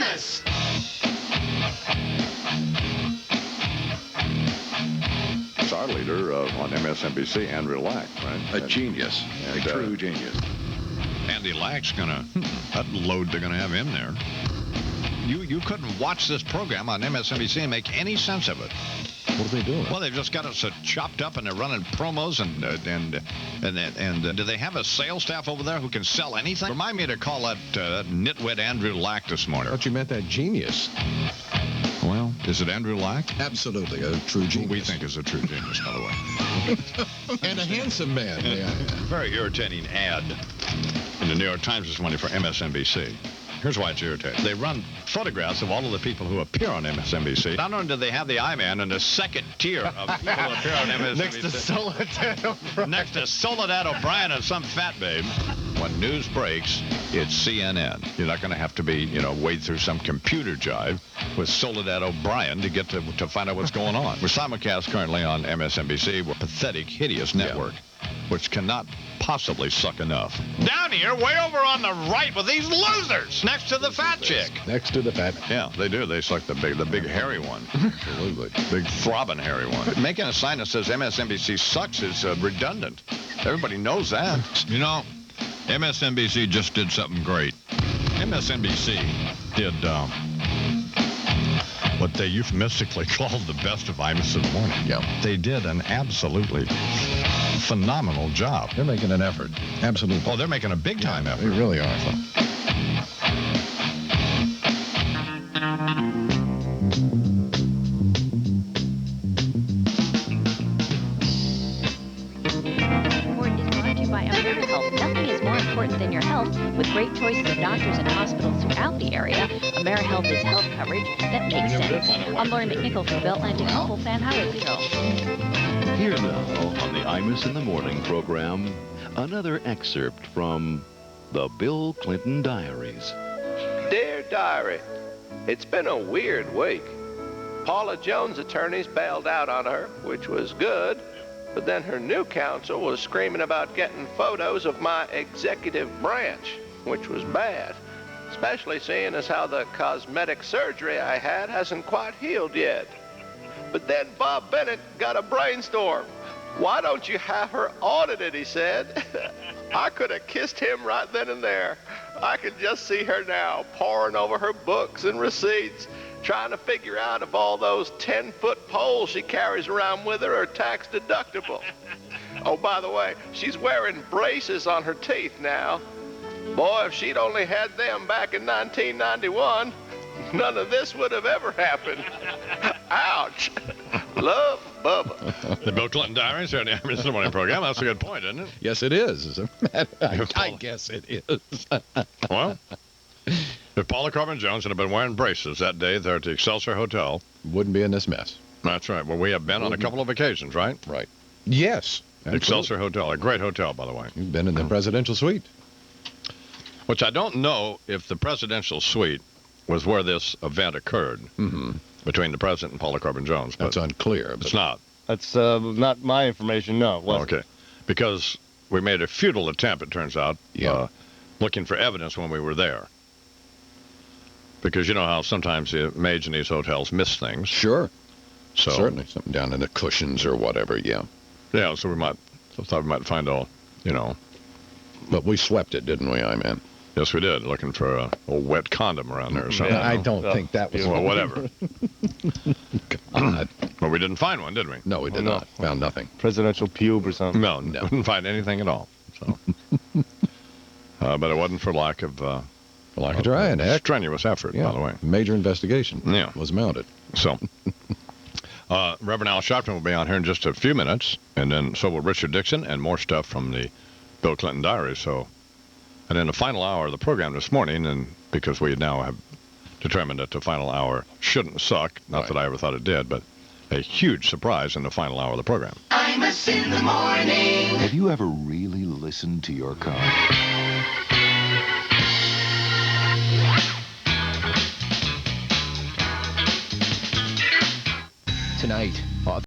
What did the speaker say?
Imus! It's our leader on MSNBC, Andrew Lack, right? A genius. And, A true genius. Andy Lack's gonna, that load they're gonna have in there. You couldn't watch this program on MSNBC and make any sense of it. What are they doing? Well, they've just got us chopped up, and they're running promos, and do they have a sales staff over there who can sell anything? Remind me to call that nitwit Andrew Lack this morning. I thought you meant that genius. Well, is it Andrew Lack? Absolutely, a true genius. Who we think is a true genius, by the way. And a handsome man. Yeah. Very irritating ad in the New York Times this morning for MSNBC. Here's why it's irritating. They run photographs of all of the people who appear on MSNBC. Not only do they have the I-Man and the second tier of people who appear on MSNBC. Next to Soledad O'Brien and some fat babe. When news breaks, it's CNN. You're not going to have to be, wade through some computer jive with Soledad O'Brien to get to find out what's going on. We're simulcast currently on MSNBC. We're a pathetic, hideous network, which cannot possibly suck enough. Down here, way over on the right with these losers, next to the fat chick. Next to the fat. Yeah, they do. They suck the big hairy one. Absolutely. Big throbbing hairy one. Making a sign that says MSNBC sucks is redundant. Everybody knows that. MSNBC just did something great. MSNBC did what they euphemistically called the best of Imus in the morning. Yeah. They did an absolutely phenomenal job. They're making an effort. Absolutely. Oh, they're making a big-time effort. They really are. Nothing is more important than your health. With great choices of doctors and hospitals throughout the area, AmeriHealth is health coverage that makes sense. I'm Lauren McNichol from Beltland and Opal Fan Highway Patrol. Here now on the Imus in the Morning program, another excerpt from the Bill Clinton Diaries. Dear Diary, it's been a weird week. Paula Jones' attorneys bailed out on her, which was good. But then her new counsel was screaming about getting photos of my executive branch, which was bad, especially seeing as how the cosmetic surgery I had hasn't quite healed yet. But then Bob Bennett got a brainstorm. Why don't you have her audited, he said. I could have kissed him right then and there. I can just see her now, poring over her books and receipts, trying to figure out if all those 10-foot poles she carries around with her are tax deductible. Oh, by the way, she's wearing braces on her teeth now. Boy, if she'd only had them back in 1991, none of this would have ever happened. Ouch. Love, Bubba. The Bill Clinton Diaries here on the Imus in the Morning program. That's a good point, isn't it? Yes, it is. I guess it is. Well, if Paula Corbin-Jones had been wearing braces that day there at the Excelsior Hotel, wouldn't be in this mess. That's right. Well, we have been on a couple of occasions, right? Right. Yes. The Excelsior Hotel, a great hotel, by the way. You've been in the presidential suite. Which I don't know if the presidential suite was where this event occurred between the president and Paula Corbin-Jones. That's unclear. It's not. That's not my information, no. Okay. Because we made a futile attempt, it turns out, looking for evidence when we were there. Because you know how sometimes the maids in these hotels miss things. Sure. So certainly something down in the cushions or whatever, yeah. Yeah, so thought we might find But we swept it, didn't we, I-Man? Yes, we did, looking for a wet condom around there or something. I don't think that was... Well, whatever. God. But we didn't find one, did we? No, we did not. Found nothing. Presidential pube or something. No, didn't find anything at all. So, but it wasn't for lack of... lack of trying. Strenuous effort, by the way. Major investigation was mounted. So, Reverend Al Sharpton will be on here in just a few minutes, and then so will Richard Dixon and more stuff from the Bill Clinton Diaries. So, and in the final hour of the program this morning, and because we now have determined that the final hour shouldn't suck, not that I ever thought it did, but a huge surprise in the final hour of the program. Imus in the morning. Have you ever really listened to your car? Tonight,